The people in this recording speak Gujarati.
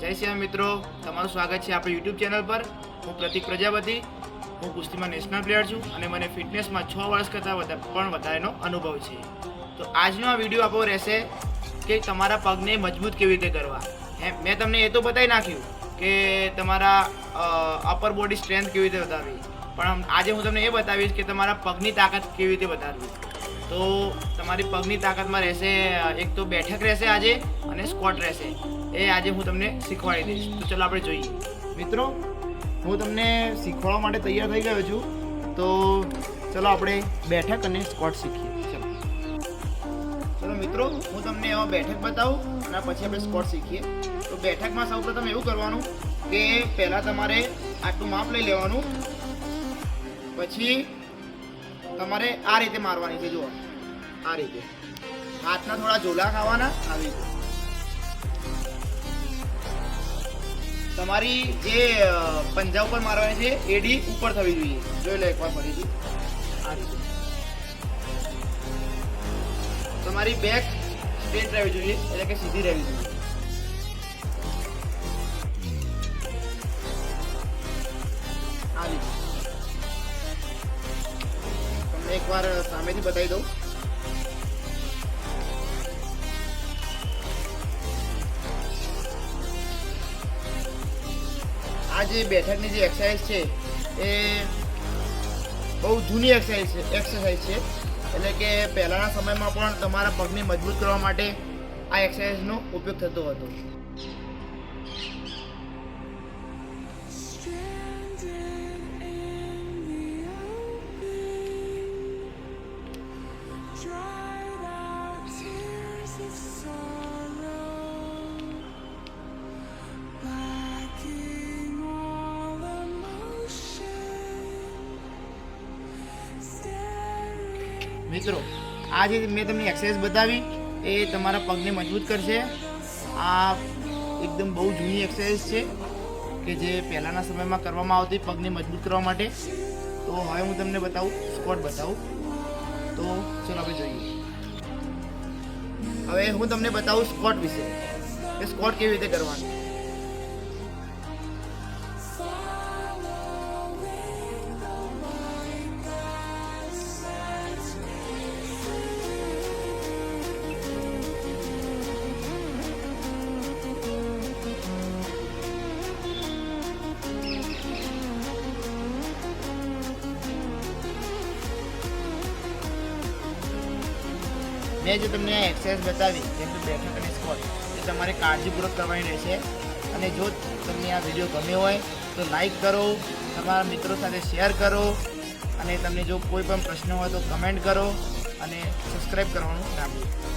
જય શ્રી રામ મિત્રો, તમારું સ્વાગત છે આપણી યુટ્યુબ ચેનલ પર। હું પ્રતિક પ્રજાપતિ, હું કુસ્તીમાં નેશનલ પ્લેયર છું અને મને ફિટનેસમાં 6 વર્ષ કરતાં પણ વધારેનો અનુભવ છે। તો આજનો આ વિડીયો આપણો રહેશે કે તમારા પગને મજબૂત કેવી રીતે કરવા। મેં તમને એ તો બતાવી નાખ્યું કે તમારા અપર બોડી સ્ટ્રેન્થ કેવી રીતે વધારવી, પણ આજે હું તમને એ બતાવીશ કે તમારા પગની તાકાત કેવી રીતે વધારવી। તો તમારી પગની તાકાતમાં રહેશે એક તો બેઠક રહેશે આજે અને સ્ક્વોટ રહેશે, એ આજે હું તમને શીખવાડી દઈશ। તો ચલો આપણે જોઈએ। મિત્રો, હું તમને શીખવાડવા માટે તૈયાર થઈ ગયો છું, તો ચલો આપણે બેઠક અને સ્ક્વોટ શીખીએ। ચલો મિત્રો, હું તમને એમાં બેઠક બતાવું અને પછી આપણે સ્ક્વોટ શીખીએ। તો બેઠકમાં સૌપ્રથમ એવું કરવાનું કે પહેલાં તમારે આટલું માપ લઈ લેવાનું, પછી તમારે આ રીતે મારવાની છે। જુઓ, આ રીતે હાથના થોડા ઝોલા ખાવાના, આવી રીતે। તમારી જે પંજા ઉપર મારવાની છે એડી ઉપર થવી જોઈએ। જોઈ લો એકવાર ફરીથી, આ રીતે તમારી બેક સ્ટ્રેટ રહેવી જોઈએ, એટલે કે સીધી રહેવી જોઈએ। આ રીતે તમને એકવાર સામેથી બતાવી દઉં। આ જે બેઠકની જે એક્સરસાઇઝ છે એ બહુ જૂની એક્સરસાઇઝ છે, એટલે કે પહેલાંના સમયમાં પણ તમારા પગને મજબૂત કરવા માટે આ એક્સરસાઇઝનો ઉપયોગ થતો હતો। મિત્રો, આ જે મેં તમને એક્સરસાઇઝ બતાવી એ તમારા પગને મજબૂત કરશે। આ એકદમ બહુ જૂની એક્સરસાઇઝ છે કે જે પહેલાંના સમયમાં કરવામાં આવતી પગને મજબૂત કરવા માટે। તો હવે હું તમને બતાવું, સ્ક્વોટ બતાવું। તો ચલો આપણે જોઈએ। હવે હું તમને બતાવું સ્ક્વોટ વિશે કે સ્ક્વોટ કેવી રીતે કરવાનું। મેં જે તમને એક્સરસાઇઝ બતાવી જેમ કે બેઠક અને સ્ક્વોટ, એ તમારે કાળજીપૂર્વક કરવાની રહેશે। અને જો તમને આ વિડીયો ગમ્યો હોય તો લાઈક કરો, તમારા મિત્રો સાથે શેર કરો, અને તમને જો કોઈ પણ પ્રશ્ન હોય તો કમેન્ટ કરો અને સબસ્ક્રાઈબ કરવાનું ના ભૂલતા।